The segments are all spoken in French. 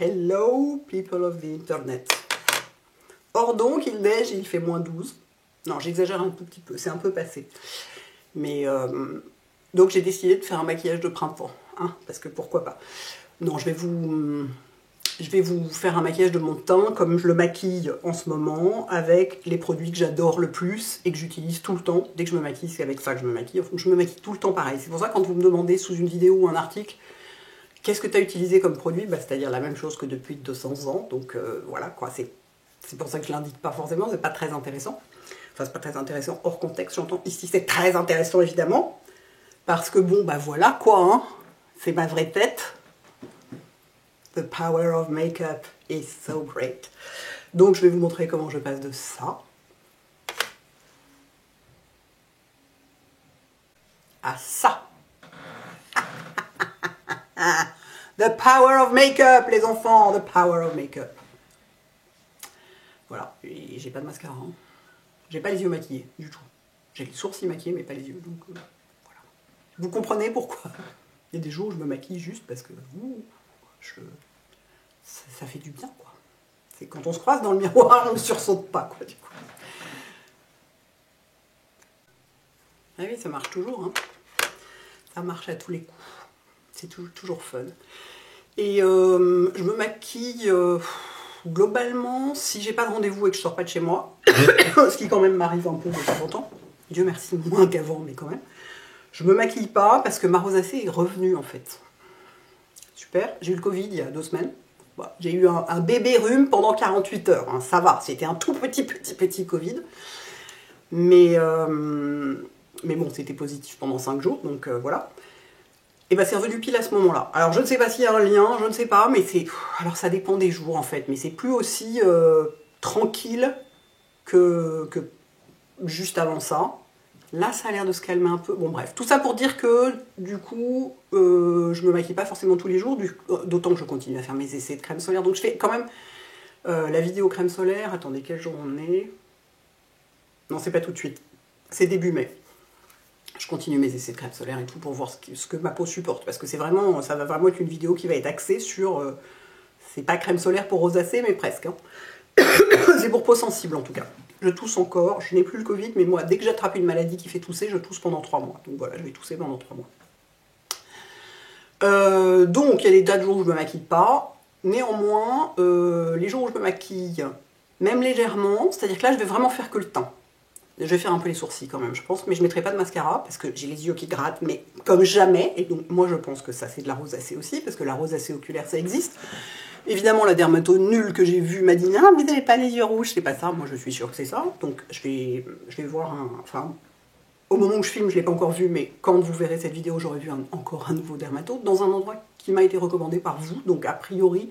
Hello people of the internet. Or donc il neige, il fait -12. Non, j'exagère un tout petit peu, c'est un peu passé. Mais donc j'ai décidé de faire un maquillage de printemps, hein, parce que pourquoi pas. Non, je vais vous faire un maquillage de mon teint comme je le maquille en ce moment, avec les produits que j'adore le plus et que j'utilise tout le temps. Dès que je me maquille, c'est avec ça que je me maquille. Enfin, je me maquille tout le temps pareil. C'est pour ça que quand vous me demandez sous une vidéo ou un article qu'est-ce que tu as utilisé comme produit, bah, c'est-à-dire la même chose que depuis 200 ans. Donc voilà, quoi, c'est pour ça que je l'indique pas forcément, c'est pas très intéressant. Enfin, c'est pas très intéressant hors contexte, j'entends. Ici, c'est très intéressant, évidemment. Parce que bon, bah voilà, quoi, hein. C'est ma vraie tête. The power of makeup is so great. Donc, je vais vous montrer comment je passe de ça à ça. The power of makeup, les enfants, the power of makeup. Voilà, et j'ai pas de mascara. Hein. J'ai pas les yeux maquillés, du tout. J'ai les sourcils maquillés, mais pas les yeux. Donc, voilà. Vous comprenez pourquoi? Il y a des jours où je me maquille juste parce que ça fait du bien, quoi. C'est quand on se croise dans le miroir, on ne sursaute pas, quoi, du coup. Ah oui, ça marche toujours, hein. Ça marche à tous les coups. C'est toujours fun. Et je me maquille globalement, si j'ai pas de rendez-vous et que je sors pas de chez moi, ce qui quand même m'arrive un peu de temps en temps, Dieu merci, moins qu'avant, mais quand même, je me maquille pas parce que ma rosacée est revenue en fait. Super, j'ai eu le Covid il y a 2 semaines. Bon, j'ai eu un bébé rhume pendant 48 heures, hein, ça va, c'était un tout petit Covid. Mais bon, c'était positif pendant 5 jours, donc voilà. Et bah c'est revenu pile à ce moment-là. Alors je ne sais pas s'il y a un lien, je ne sais pas, mais c'est... Alors ça dépend des jours en fait, mais c'est plus aussi tranquille que juste avant ça. Là ça a l'air de se calmer un peu. Bon bref, tout ça pour dire que du coup, je me maquille pas forcément tous les jours, d'autant que je continue à faire mes essais de crème solaire. Donc je fais quand même la vidéo crème solaire. Attendez, quel jour on est? Non, c'est pas tout de suite, c'est début mai. Je continue mes essais de crème solaire et tout pour voir ce que ma peau supporte. Parce que ça va vraiment être une vidéo qui va être axée sur... c'est pas crème solaire pour rosacée, mais presque. Hein. C'est pour peau sensible en tout cas. Je tousse encore, je n'ai plus le Covid, mais moi, dès que j'attrape une maladie qui fait tousser, je tousse pendant 3 mois. Donc voilà, je vais tousser pendant 3 mois. Donc, il y a des tas de jours où je ne me maquille pas. Néanmoins, les jours où je me maquille, même légèrement, c'est-à-dire que là, je vais vraiment faire que le teint. Je vais faire un peu les sourcils quand même, je pense, mais je ne mettrai pas de mascara parce que j'ai les yeux qui grattent, mais comme jamais. Et donc, moi, je pense que ça, c'est de la rosacée aussi, parce que la rosacée oculaire, ça existe. Évidemment, la dermato nulle que j'ai vue m'a dit « Ah, vous n'avez pas les yeux rouges, c'est pas ça. » Moi, je suis sûre que c'est ça. Donc, je vais voir Enfin, au moment où je filme, je ne l'ai pas encore vu, mais quand vous verrez cette vidéo, j'aurai vu encore un nouveau dermato dans un endroit qui m'a été recommandé par vous. Donc, a priori,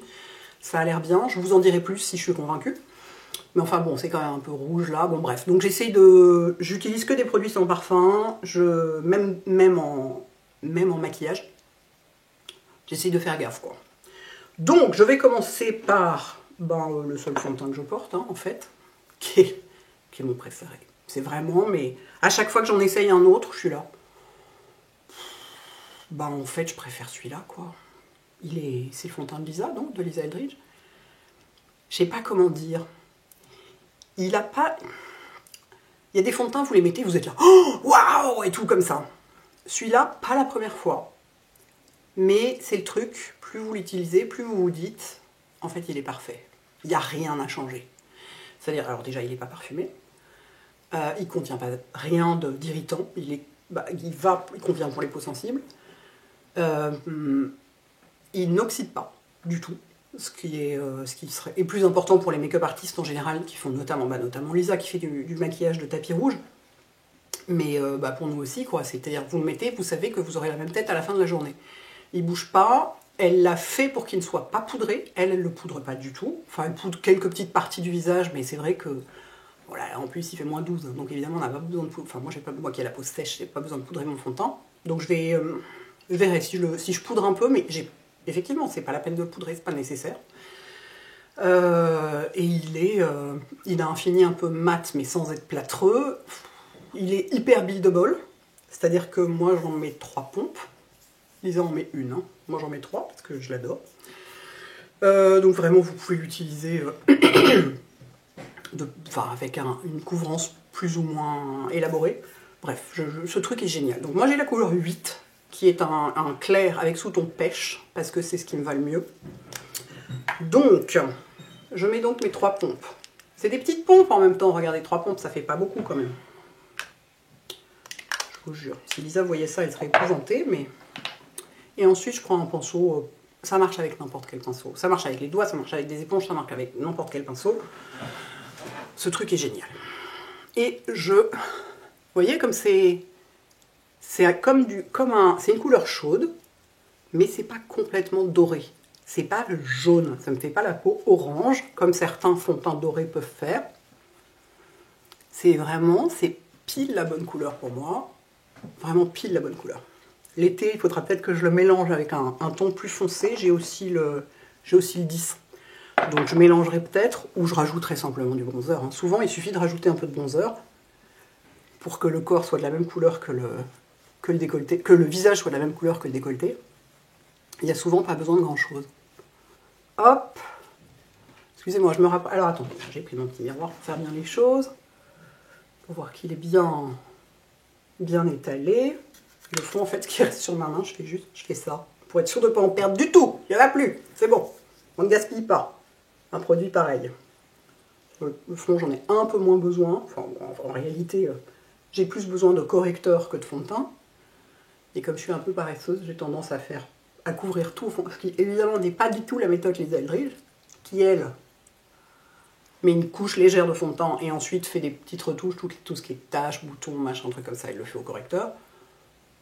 ça a l'air bien. Je vous en dirai plus si je suis convaincue. Mais enfin bon, c'est quand même un peu rouge là. Bon bref, donc j'utilise que des produits sans parfum, même en maquillage. J'essaye de faire gaffe quoi. Donc je vais commencer par le seul fond de teint que je porte, hein, en fait, qui est mon préféré. C'est vraiment, mais à chaque fois que j'en essaye un autre, je suis là. En fait, je préfère celui-là quoi. C'est le fond de teint de Lisa, donc, de Lisa Eldridge. Je sais pas comment dire. Il a pas... Il y a des fonds de teint, vous les mettez, vous êtes là, oh, waouh, et tout comme ça. Celui-là, pas la première fois. Mais c'est le truc, plus vous l'utilisez, plus vous vous dites, en fait, il est parfait. Il n'y a rien à changer. C'est-à-dire, alors déjà, il n'est pas parfumé. Il ne contient pas rien d'irritant. Il convient pour les peaux sensibles. Il n'oxyde pas du tout. Ce qui est plus important pour les make-up artistes en général, qui font notamment Lisa qui fait du maquillage de tapis rouge, mais pour nous aussi, quoi. C'est-à-dire vous le mettez, vous savez que vous aurez la même tête à la fin de la journée. Il bouge pas, elle l'a fait pour qu'il ne soit pas poudré, elle le poudre pas du tout, enfin elle poudre quelques petites parties du visage, mais c'est vrai que, voilà, en plus il fait -12, donc évidemment on n'a pas besoin de poudre, enfin moi qui ai la peau sèche, j'ai pas besoin de poudrer mon fond de teint, donc je verrai si je poudre un peu, mais effectivement, c'est pas la peine de le poudrer, c'est pas nécessaire. Et il a un fini un peu mat, mais sans être plâtreux. Il est hyper buildable, c'est-à-dire que moi j'en mets 3 pompes. Lisa en met une, hein. Moi j'en mets 3 parce que je l'adore. Donc vraiment, vous pouvez l'utiliser avec une couvrance plus ou moins élaborée. Bref, ce truc est génial. Donc moi j'ai la couleur 8, qui est un clair avec sous-ton pêche, parce que c'est ce qui me va le mieux. Donc, je mets donc mes 3 pompes. C'est des petites pompes en même temps, regardez, 3 pompes, ça fait pas beaucoup quand même. Je vous jure, si Lisa voyait ça, elle serait épouvantée, mais... Et ensuite, je prends un pinceau, ça marche avec n'importe quel pinceau. Ça marche avec les doigts, ça marche avec des éponges, ça marche avec n'importe quel pinceau. Ce truc est génial. Et vous voyez, comme c'est une couleur chaude, mais c'est pas complètement doré. C'est pas le jaune, ça me fait pas la peau orange, comme certains fonds de teint dorés peuvent faire. C'est pile la bonne couleur pour moi. Vraiment pile la bonne couleur. L'été, il faudra peut-être que je le mélange avec un ton plus foncé. J'ai aussi le 10. Donc je mélangerai peut-être, ou je rajouterai simplement du bronzer. Hein. Souvent, il suffit de rajouter un peu de bronzer pour que le corps soit de la même couleur que le décolleté, que le visage soit de la même couleur que le décolleté. Il n'y a souvent pas besoin de grand-chose. Hop. Excusez-moi, je me rappelle. Alors attendez, j'ai pris mon petit miroir pour faire bien les choses. Pour voir qu'il est bien étalé. Le fond, en fait, ce qui reste sur ma main, je fais ça. Pour être sûr de ne pas en perdre du tout. Il n'y en a plus. C'est bon. On ne gaspille pas. Un produit pareil. Le fond, j'en ai un peu moins besoin. Enfin, en réalité, j'ai plus besoin de correcteur que de fond de teint. Et comme je suis un peu paresseuse, j'ai tendance à couvrir tout. Ce qui, évidemment, n'est pas du tout la méthode Lisa Eldridge, qui, elle, met une couche légère de fond de teint et ensuite fait des petites retouches, tout ce qui est taches, boutons, machin, truc comme ça, elle le fait au correcteur.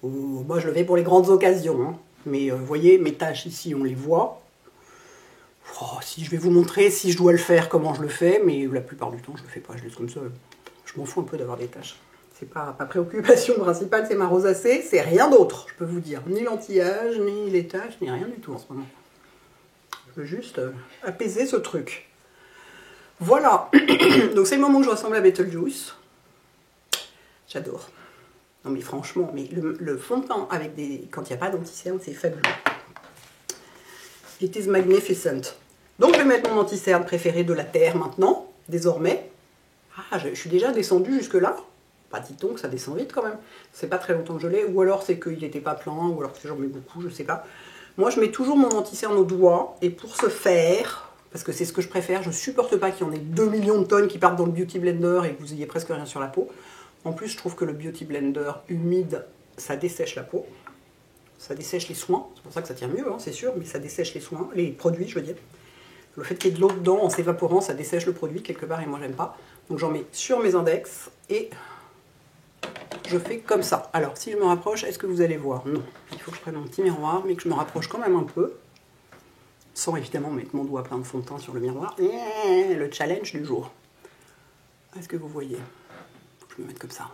Moi, je le fais pour les grandes occasions. Hein. Mais vous voyez, mes taches ici, on les voit. Si je vais vous montrer, si je dois le faire, comment je le fais, mais la plupart du temps, je le fais pas, je laisse comme ça. Je m'en fous un peu d'avoir des taches. C'est pas préoccupation principale, c'est ma rosacée, c'est rien d'autre, je peux vous dire. Ni l'anti-âge, ni les taches, ni rien du tout en ce moment. Je veux juste apaiser ce truc. Voilà. Donc c'est le moment où je ressemble à Betelgeuse. J'adore. Non mais franchement, le fond de teint quand il n'y a pas d'anti-cerne, c'est fabuleux. It is magnificent. Donc je vais mettre mon anti-cerne préféré de la Terre maintenant, désormais. Ah, je suis déjà descendue jusque-là. Bah dit-on que ça descend vite quand même. C'est pas très longtemps que je l'ai, ou alors c'est qu'il n'était pas plein, ou alors que j'en mets beaucoup, je sais pas. Moi je mets toujours mon anti-cerne au doigt, et pour ce faire, parce que c'est ce que je préfère, je supporte pas qu'il y en ait 2 millions de tonnes qui partent dans le Beauty Blender et que vous ayez presque rien sur la peau. En plus je trouve que le Beauty Blender humide, ça dessèche la peau. Ça dessèche les soins, c'est pour ça que ça tient mieux, hein, c'est sûr, mais ça dessèche les soins, les produits, je veux dire. Le fait qu'il y ait de l'eau dedans, en s'évaporant, ça dessèche le produit quelque part, et moi j'aime pas. Donc j'en mets sur mes index, et je fais comme ça. Alors, si je me rapproche, est-ce que vous allez voir? Non. Il faut que je prenne mon petit miroir, mais que je me rapproche quand même un peu, sans évidemment mettre mon doigt plein de fond de teint sur le miroir. Le challenge du jour. Est-ce que vous voyez? Je vais me mettre comme ça.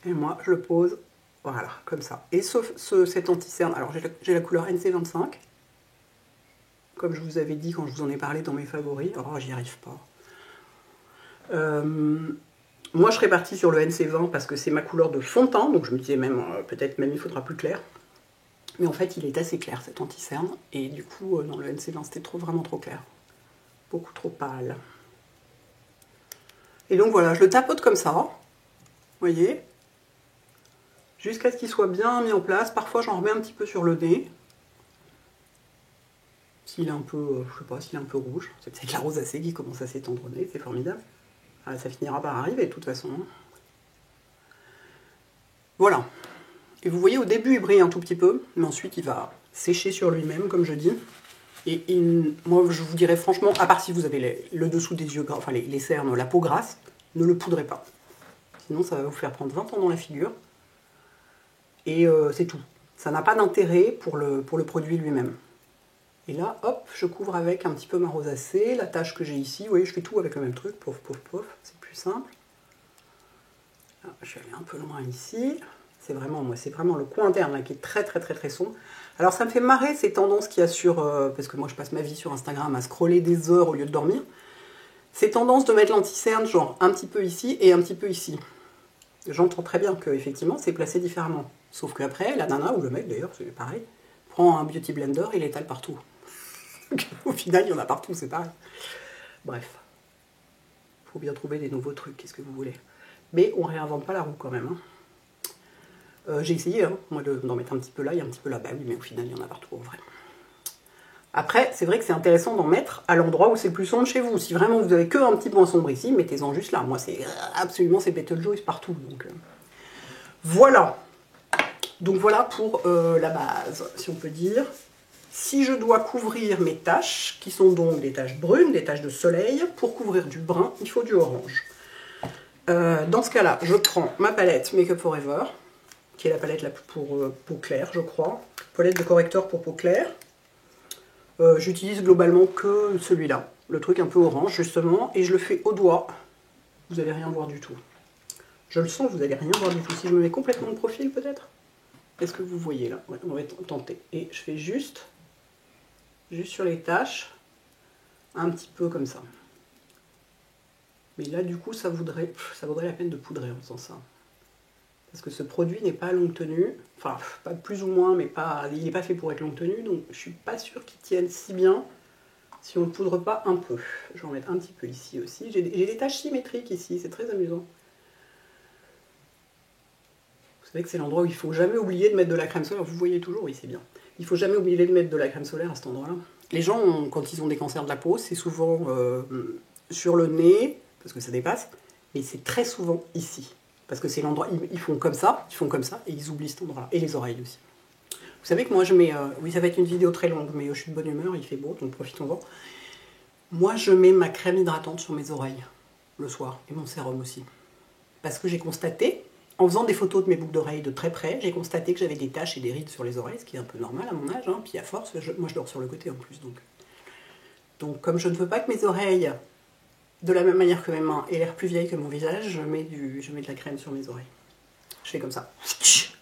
Et moi, je le pose. Voilà, comme ça. Et cet anti-cerne, alors j'ai la couleur NC25, comme je vous avais dit quand je vous en ai parlé dans mes favoris. Oh, j'y arrive pas. Moi, je serais partie sur le NC20 parce que c'est ma couleur de fond de teint, donc je me disais même, peut-être même il faudra plus clair. Mais en fait, il est assez clair, cet anti-cerne, et du coup, dans le NC20, c'était vraiment trop clair. Beaucoup trop pâle. Et donc voilà, je le tapote comme ça, vous voyez, jusqu'à ce qu'il soit bien mis en place. Parfois, j'en remets un petit peu sur le nez. S'il est un peu, je sais pas, s'il est un peu rouge. C'est peut-être la rosacée qui commence à s'étendre au nez, c'est formidable. Ah, ça finira par arriver, de toute façon. Voilà. Et vous voyez, au début, il brille un tout petit peu, mais ensuite, il va sécher sur lui-même, comme je dis. Et moi, je vous dirais franchement, à part si vous avez le dessous des yeux gras, enfin les cernes, la peau grasse, ne le poudrez pas. Sinon, ça va vous faire prendre 20 ans dans la figure. Et c'est tout. Ça n'a pas d'intérêt pour le produit lui-même. Et là, hop, je couvre avec un petit peu ma rosacée, la tache que j'ai ici. Vous voyez, je fais tout avec le même truc, pof, pof, pof, c'est plus simple. Là, je vais aller un peu loin ici. C'est vraiment le coin interne là, qui est très très très très sombre. Alors ça me fait marrer ces tendances qu'il y a sur... parce que moi je passe ma vie sur Instagram à scroller des heures au lieu de dormir. Ces tendances de mettre l'anti-cerne genre un petit peu ici et un petit peu ici. J'entends très bien que effectivement c'est placé différemment. Sauf qu'après, la nana ou le mec d'ailleurs, c'est pareil, prend un beauty blender et l'étale partout. Au final, il y en a partout, c'est pareil. Bref. Il faut bien trouver des nouveaux trucs, qu'est-ce que vous voulez. Mais on réinvente pas la roue quand même. Hein. J'ai essayé, hein, moi, d'en mettre un petit peu là et un petit peu là. Bah oui, mais au final, il y en a partout, en vrai. Après, c'est vrai que c'est intéressant d'en mettre à l'endroit où c'est le plus sombre chez vous. Si vraiment vous avez que un petit point sombre ici, mettez-en juste là. Moi, c'est absolument, c'est Betelgeuse partout. Donc, voilà. Donc voilà pour la base, si on peut dire. Si je dois couvrir mes taches, qui sont donc des taches brunes, des taches de soleil, pour couvrir du brun, il faut du orange. Dans ce cas-là, je prends ma palette Make Up For Ever, qui est la palette pour peau claire, je crois. Palette de correcteur pour peau claire. J'utilise globalement que celui-là, le truc un peu orange justement, et je le fais au doigt. Vous n'allez rien voir du tout. Je le sens, vous n'allez rien voir du tout. Si je me mets complètement de profil peut-être. Est-ce que vous voyez là? Ouais, on va tenter. Et je fais juste sur les taches, un petit peu comme ça. Mais là, du coup, ça vaudrait la peine de poudrer en faisant ça. Parce que ce produit n'est pas à longue tenue. Enfin, pas plus ou moins, mais il n'est pas fait pour être longue tenue. Donc, je suis pas sûre qu'il tienne si bien si on ne poudre pas un peu. Je vais en mettre un petit peu ici aussi. J'ai des taches symétriques ici, c'est très amusant. Vous savez que c'est l'endroit où il ne faut jamais oublier de mettre de la crème solaire. Vous voyez toujours, oui, c'est bien. Il ne faut jamais oublier de mettre de la crème solaire à cet endroit-là. Les gens, quand ils ont des cancers de la peau, c'est souvent sur le nez, parce que ça dépasse, mais c'est très souvent ici. Parce que c'est l'endroit, ils font comme ça, et ils oublient cet endroit-là. Et les oreilles aussi. Vous savez que moi, je mets... oui, ça va être une vidéo très longue, mais je suis de bonne humeur, il fait beau, donc profitons-en. Moi, je mets ma crème hydratante sur mes oreilles, le soir, et mon sérum aussi. Parce que j'ai constaté... En faisant des photos de mes boucles d'oreilles de très près, j'ai constaté que j'avais des taches et des rides sur les oreilles, ce qui est un peu normal à mon âge, hein. Puis à force, moi je dors sur le côté en plus. Donc comme je ne veux pas que mes oreilles, de la même manière que mes mains, aient l'air plus vieilles que mon visage, je mets de la crème sur mes oreilles. Je fais comme ça. Je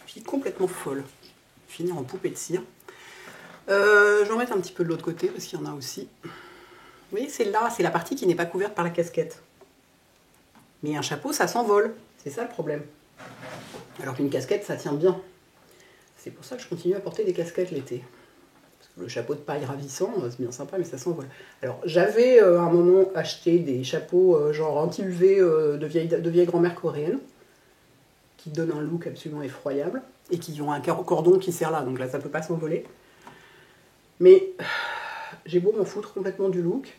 suis complètement folle. Finir en poupée de cire. Je vais en mettre un petit peu de l'autre côté, parce qu'il y en a aussi. Vous voyez, c'est là, c'est la partie qui n'est pas couverte par la casquette. Mais un chapeau, ça s'envole. C'est ça le problème. Alors qu'une casquette, ça tient bien. C'est pour ça que je continue à porter des casquettes l'été. Parce que le chapeau de paille ravissant, c'est bien sympa, mais ça s'envole. Alors, j'avais à un moment acheté des chapeaux genre anti-UV de vieilles grand-mères coréennes, qui donnent un look absolument effroyable, et qui ont un cordon qui sert là, donc là, ça ne peut pas s'envoler. Mais j'ai beau m'en foutre complètement du look,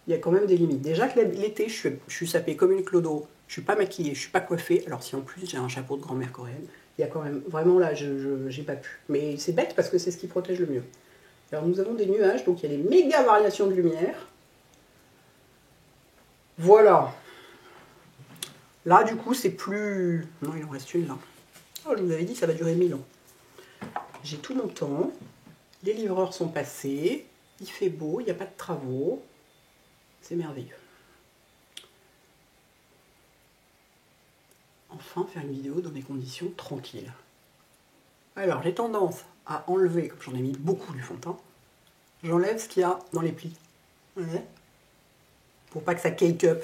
il y a quand même des limites. Déjà que l'été, je suis sapée comme une clodo, je suis pas maquillée, je suis pas coiffée, alors si en plus j'ai un chapeau de grand-mère coréenne, il y a quand même, vraiment là, j'ai pas pu. Mais c'est bête parce que c'est ce qui protège le mieux. Alors nous avons des nuages, donc il y a des méga variations de lumière. Voilà. Là, du coup, c'est plus... Non, il en reste une là. Oh, je vous avais dit, ça va durer 1000 ans. J'ai tout mon temps, les livreurs sont passés, il fait beau, il n'y a pas de travaux. C'est merveilleux. Enfin, faire une vidéo dans des conditions tranquilles. Alors, j'ai tendance à enlever, comme j'en ai mis beaucoup du fond de teint, j'enlève ce qu'il y a dans les plis. Ouais. Pour pas que ça cake up.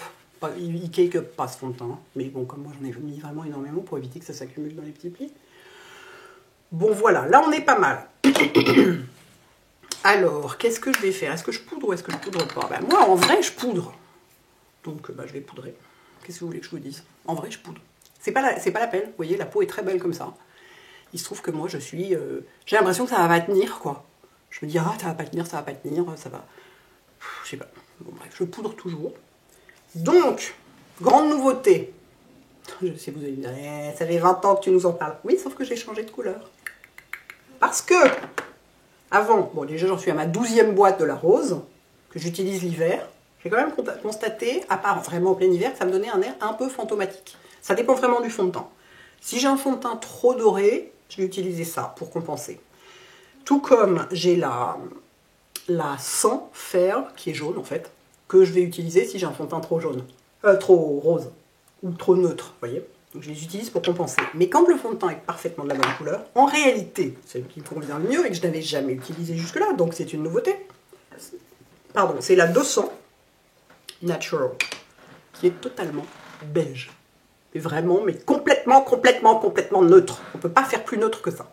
Il cake up pas ce fond de teint, mais bon, comme moi j'en ai mis vraiment énormément pour éviter que ça s'accumule dans les petits plis. Bon, voilà, là on est pas mal. Alors, qu'est-ce que je vais faire? Est-ce que je poudre ou est-ce que je poudre pas? Ben, moi, en vrai, je poudre. Donc, je vais poudrer. Qu'est-ce que vous voulez que je vous dise? En vrai, je poudre. C'est pas la peine. Vous voyez, la peau est très belle comme ça. Il se trouve que moi, j'ai l'impression que ça va pas tenir, quoi. Je me dis, ah, ça va pas tenir, ça va... Je sais pas. Bon, bref, je poudre toujours. Donc, grande nouveauté. Je sais, vous allez me dire, ça fait 20 ans que tu nous en parles. Oui, sauf que j'ai changé de couleur. Parce que... Avant, bon déjà j'en suis à ma 12e boîte de la rose, que j'utilise l'hiver. J'ai quand même constaté, à part vraiment en plein hiver, que ça me donnait un air un peu fantomatique. Ça dépend vraiment du fond de teint. Si j'ai un fond de teint trop doré, je vais utiliser ça pour compenser. Tout comme j'ai la Sans Fer, qui est jaune en fait, que je vais utiliser si j'ai un fond de teint trop jaune, trop rose, ou trop neutre, vous voyez. Donc je les utilise pour compenser. Mais quand le fond de teint est parfaitement de la bonne couleur, en réalité, c'est ce qui me convient le mieux et que je n'avais jamais utilisé jusque-là, donc c'est une nouveauté. Pardon, c'est la 200 Natural, qui est totalement beige. Mais vraiment, mais complètement neutre. On ne peut pas faire plus neutre que ça.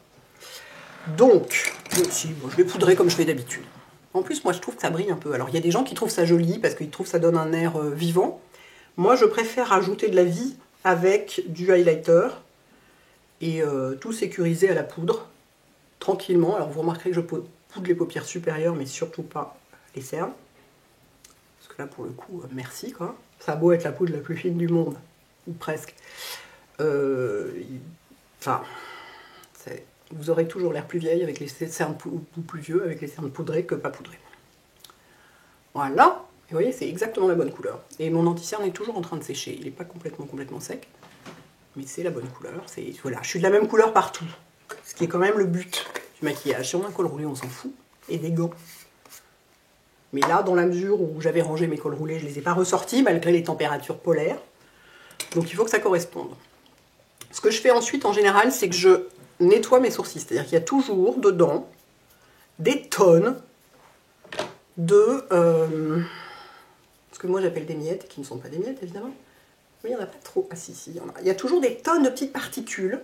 Donc, Si, bon, je vais poudrer comme je fais d'habitude. En plus, moi, je trouve que ça brille un peu. Alors, il y a des gens qui trouvent ça joli parce qu'ils trouvent que ça donne un air vivant. Moi, je préfère ajouter de la vie avec du highlighter et tout sécuriser à la poudre, tranquillement. Alors, vous remarquerez que je poudre les paupières supérieures, mais surtout pas les cernes. Parce que là, pour le coup, merci, quoi. Ça a beau être la poudre la plus fine du monde, ou presque. Enfin, vous aurez toujours l'air plus vieille avec les cernes, ou plus vieux avec les cernes poudrées que pas poudrées. Voilà. Et vous voyez, c'est exactement la bonne couleur. Et mon anti-cerne est toujours en train de sécher. Il n'est pas complètement sec, mais c'est la bonne couleur. Voilà, je suis de la même couleur partout. Ce qui est quand même le but du maquillage. Si on a un col roulé, on s'en fout. Et des gants. Mais là, dans la mesure où j'avais rangé mes cols roulés, je ne les ai pas ressortis, malgré les températures polaires. Donc il faut que ça corresponde. Ce que je fais ensuite, en général, c'est que je nettoie mes sourcils. C'est-à-dire qu'il y a toujours dedans des tonnes de... ce que moi j'appelle des miettes, qui ne sont pas des miettes, évidemment. Mais il n'y en a pas trop. Ah si, il y en a. Il y a toujours des tonnes de petites particules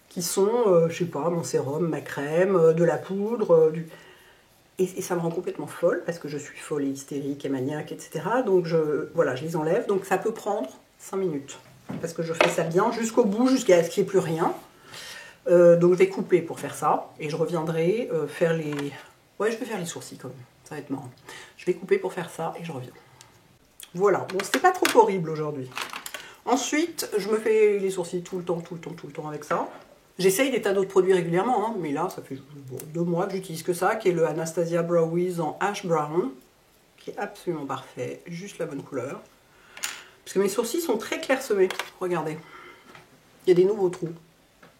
qui sont, je sais pas, mon sérum, ma crème, de la poudre, Et ça me rend complètement folle, parce que je suis folle et hystérique et maniaque, etc. Donc voilà, je les enlève. Donc ça peut prendre 5 minutes. Parce que je fais ça bien jusqu'au bout, jusqu'à ce qu'il n'y ait plus rien. Donc je vais couper pour faire ça. Et je reviendrai faire les... Ouais, je vais faire les sourcils quand même. Ça va être marrant. Je vais couper pour faire ça et je reviens. Voilà. Bon, c'était pas trop horrible aujourd'hui. Ensuite, je me fais les sourcils tout le temps avec ça. J'essaye des tas d'autres produits régulièrement, hein, mais là, ça fait 2 mois que j'utilise que ça, qui est le Anastasia Brow Wiz en Ash Brown, qui est absolument parfait, juste la bonne couleur. Parce que mes sourcils sont très clairsemés, regardez. Il y a des nouveaux trous.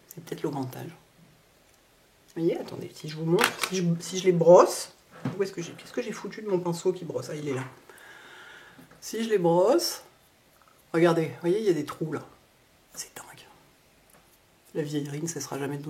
C'est peut-être le grand âge. Vous voyez, attendez, si je vous montre, si je les brosse, où est-ce que j'ai... Qu'est-ce que j'ai foutu de mon pinceau qui brosse? Ah, il est là. Si je les brosse, regardez, vous voyez, il y a des trous là. C'est dingue. La vieillerie ne cessera jamais de nous